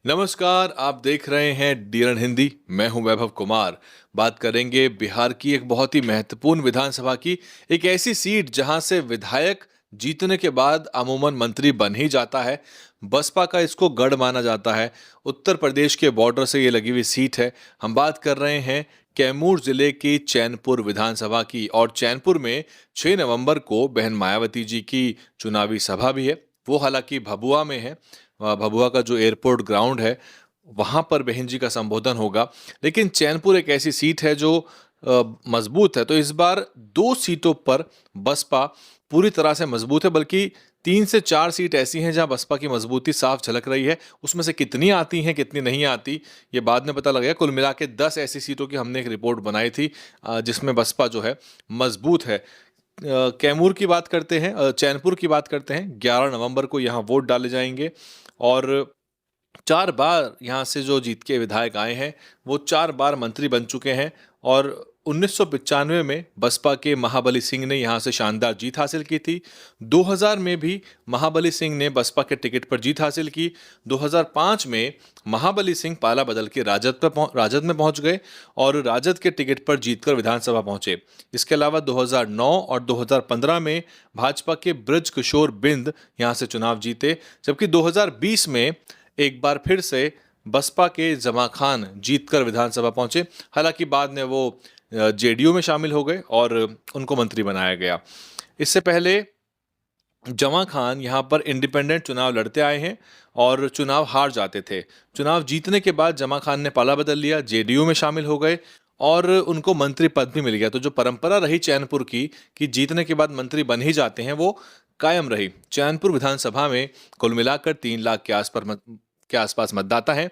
नमस्कार, आप देख रहे हैं डीएन हिंदी। मैं हूं वैभव कुमार। बात करेंगे बिहार की एक बहुत ही महत्वपूर्ण विधानसभा की, एक ऐसी सीट जहां से विधायक जीतने के बाद अमूमन मंत्री बन ही जाता है। बसपा का इसको गढ़ माना जाता है। उत्तर प्रदेश के बॉर्डर से ये लगी हुई सीट है। हम बात कर रहे हैं कैमूर जिले की चैनपुर विधानसभा की, और चैनपुर में 6 नवंबर को बहन मायावती जी की चुनावी सभा भी है। वो हालांकि भभुआ में है। भभुआ का जो एयरपोर्ट ग्राउंड है, वहां पर बहन जी का संबोधन होगा। लेकिन चैनपुर एक ऐसी सीट है जो मजबूत है, तो इस बार 2 सीटों पर बसपा पूरी तरह से मजबूत है, बल्कि 3 से 4 सीट ऐसी हैं जहां बसपा की मजबूती साफ झलक रही है। उसमें से कितनी आती हैं कितनी नहीं आती, ये बाद में पता लगेगा। कुल मिला के 10 ऐसी सीटों की हमने एक रिपोर्ट बनाई थी जिसमें बसपा जो है मजबूत है। कैमूर की बात करते हैं, चैनपुर की बात करते हैं। 11 नवंबर को यहाँ वोट डाले जाएंगे, और 4 बार यहाँ से जो जीत के विधायक आए हैं वो 4 बार मंत्री बन चुके हैं। और 1995 में बसपा के महाबली सिंह ने यहाँ से शानदार जीत हासिल की थी। 2000 में भी महाबली सिंह ने बसपा के टिकट पर जीत हासिल की। 2005 में महाबली सिंह पाला बदल के राजद में पहुंच गए और राजद के टिकट पर जीतकर विधानसभा पहुंचे। इसके अलावा 2009 और 2015 में भाजपा के ब्रज किशोर बिंद यहाँ से चुनाव जीते, जबकि 2020 में एक बार फिर से बसपा के जमा खान जीतकर विधानसभा पहुंचे। हालांकि बाद में वो जेडीयू में शामिल हो गए और उनको मंत्री बनाया गया। इससे पहले जमा खान यहाँ पर इंडिपेंडेंट चुनाव लड़ते आए हैं और चुनाव हार जाते थे। चुनाव जीतने के बाद जमा खान ने पाला बदल लिया, जेडीयू में शामिल हो गए और उनको मंत्री पद भी मिल गया। तो जो परंपरा रही चैनपुर की कि जीतने के बाद मंत्री बन ही जाते हैं, वो कायम रही। चैनपुर विधानसभा में कुल मिलाकर 3 लाख के आसपास मतदाता हैं,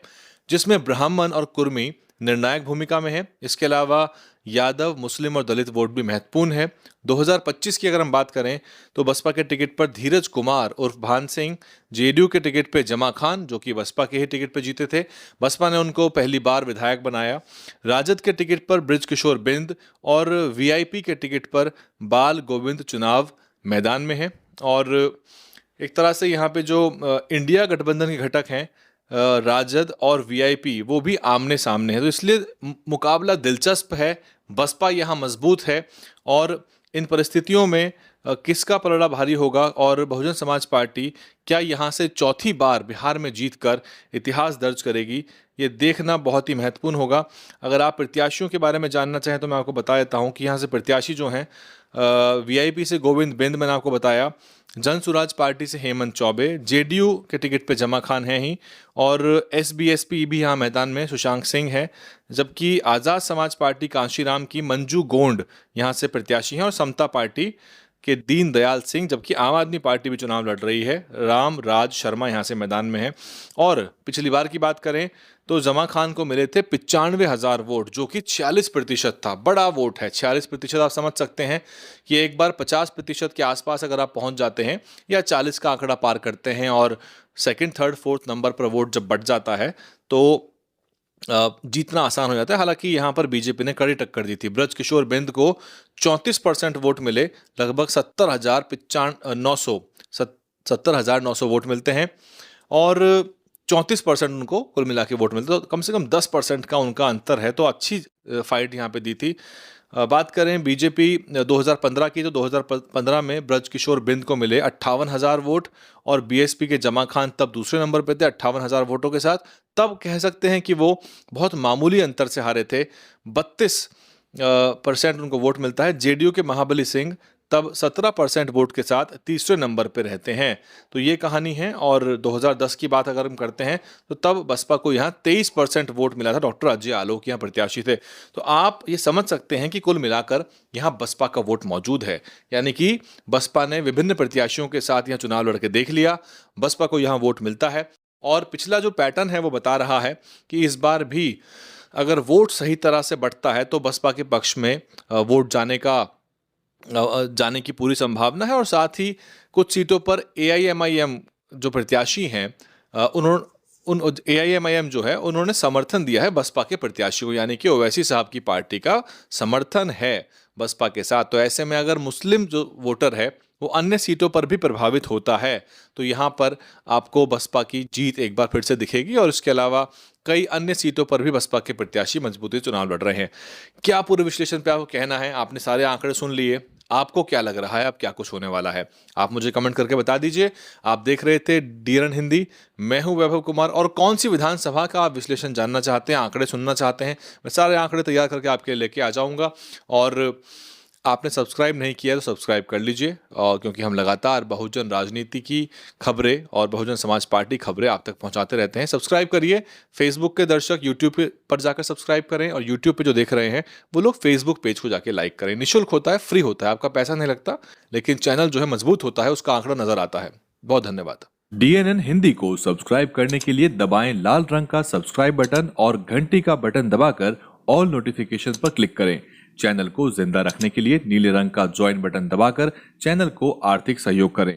जिसमें ब्राह्मण और कुर्मी निर्णायक भूमिका में है। इसके अलावा यादव, मुस्लिम और दलित वोट भी महत्वपूर्ण है। 2025 की अगर हम बात करें तो बसपा के टिकट पर धीरज कुमार उर्फ भान सिंह, जेडीयू के टिकट पे जमा खान जो कि बसपा के ही टिकट पे जीते थे, बसपा ने उनको पहली बार विधायक बनाया। राजद के टिकट पर ब्रज किशोर बिंद और वीआईपी के टिकट पर बाल गोविंद चुनाव मैदान में है। और एक तरह से यहाँ पे जो इंडिया गठबंधन के घटक हैं, राजद और वीआईपी, वो भी आमने सामने है। तो इसलिए मुकाबला दिलचस्प है। बसपा यहाँ मजबूत है और इन परिस्थितियों में किसका पलड़ा भारी होगा और बहुजन समाज पार्टी क्या यहाँ से चौथी बार बिहार में जीतकर इतिहास दर्ज करेगी, ये देखना बहुत ही महत्वपूर्ण होगा। अगर आप प्रत्याशियों के बारे में जानना चाहें तो मैं आपको बता देता हूँ कि यहाँ से प्रत्याशी जो हैं, वीआईपी से गोविंद बिंद मैंने आपको बताया, जन सुराज पार्टी से हेमंत चौबे, जेडीयू के टिकट पे जमा खान है ही, और एसबीएसपी भी यहाँ मैदान में सुशांक सिंह है, जबकि आज़ाद समाज पार्टी कांशीराम की मंजू गोंड यहाँ से प्रत्याशी हैं, और समता पार्टी के दीन दयाल सिंह, जबकि आम आदमी पार्टी भी चुनाव लड़ रही है, राम राज शर्मा यहाँ से मैदान में है। और पिछली बार की बात करें तो जमा खान को मिले थे 95,000 वोट, जो कि 46% था। बड़ा वोट है 46%। आप समझ सकते हैं कि एक बार 50% के आसपास अगर आप पहुंच जाते हैं या 40 का आंकड़ा पार करते हैं और सेकंड, थर्ड, फोर्थ नंबर पर वोट जब बढ़ जाता है तो जीतना आसान हो जाता है। हालांकि यहाँ पर बीजेपी ने कड़ी टक्कर दी थी। ब्रज किशोर बिंद को 34% वोट मिले, लगभग 70,900 वोट मिलते हैं, और 34% उनको कुल मिला के वोट मिलते हैं। तो कम से कम 10% का उनका अंतर है। तो अच्छी फाइट यहाँ पे दी थी। बात करें बीजेपी 2015 की, तो 2015 में ब्रज किशोर बिंद को मिले 58,000 वोट, और बीएसपी के जमा खान तब दूसरे नंबर पे थे 58,000 वोटों के साथ। तब कह सकते हैं कि वो बहुत मामूली अंतर से हारे थे। 32% उनको वोट मिलता है। जेडीयू के महाबली सिंह तब 17% वोट के साथ तीसरे नंबर पर रहते हैं। तो ये कहानी है। और 2010 की बात अगर हम करते हैं तो तब बसपा को यहाँ 23% वोट मिला था। डॉक्टर अजय आलोक यहाँ प्रत्याशी थे। तो आप ये समझ सकते हैं कि कुल मिलाकर यहाँ बसपा का वोट मौजूद है, यानी कि बसपा ने विभिन्न प्रत्याशियों के साथ यहाँ चुनाव लड़के देख लिया, बसपा को यहाँ वोट मिलता है। और पिछला जो पैटर्न है वो बता रहा है कि इस बार भी अगर वोट सही तरह से बढ़ता है तो बसपा के पक्ष में वोट जाने की पूरी संभावना है। और साथ ही कुछ सीटों पर एआईएमआईएम जो प्रत्याशी हैं, एआईएमआईएम जो है उन्होंने समर्थन दिया है बसपा के प्रत्याशी को, यानी कि ओवैसी साहब की पार्टी का समर्थन है बसपा के साथ। तो ऐसे में अगर मुस्लिम जो वोटर है वो अन्य सीटों पर भी प्रभावित होता है, तो यहाँ पर आपको बसपा की जीत एक बार फिर से दिखेगी और इसके अलावा कई अन्य सीटों पर भी बसपा के प्रत्याशी मजबूती से चुनाव लड़ रहे हैं। क्या पूरे विश्लेषण पे आपको कहना है? आपने सारे आंकड़े सुन लिए, आपको क्या लग रहा है अब क्या कुछ होने वाला है? आप मुझे कमेंट करके बता दीजिए। आप देख रहे थे डीएन हिंदी, मैं हूं वैभव कुमार, और कौन सी विधानसभा का आप विश्लेषण जानना चाहते हैं, आंकड़े सुनना चाहते हैं, मैं सारे आंकड़े तैयार करके आपके लिए लेके आ जाऊंगा। और आपने सब्सक्राइब नहीं किया तो सब्सक्राइब कर लीजिए, और क्योंकि हम लगातार बहुजन राजनीति की खबरें और बहुजन समाज पार्टी खबरें आप तक पहुंचाते रहते हैं। सब्सक्राइब करिए। फेसबुक के दर्शक यूट्यूब पर जाकर सब्सक्राइब करें, और यूट्यूब पे जो देख रहे हैं वो लोग फेसबुक पेज को जाके लाइक करें। निःशुल्क होता है, फ्री होता है, आपका पैसा नहीं लगता, लेकिन चैनल जो है मजबूत होता है, उसका आंकड़ा नजर आता है। बहुत धन्यवाद। डीएनएन हिंदी को सब्सक्राइब करने के लिए दबाएं लाल रंग का सब्सक्राइब बटन और घंटी का बटन दबाकर ऑल नोटिफिकेशन पर क्लिक करें। चैनल को जिंदा रखने के लिए नीले रंग का ज्वाइन बटन दबाकर चैनल को आर्थिक सहयोग करें।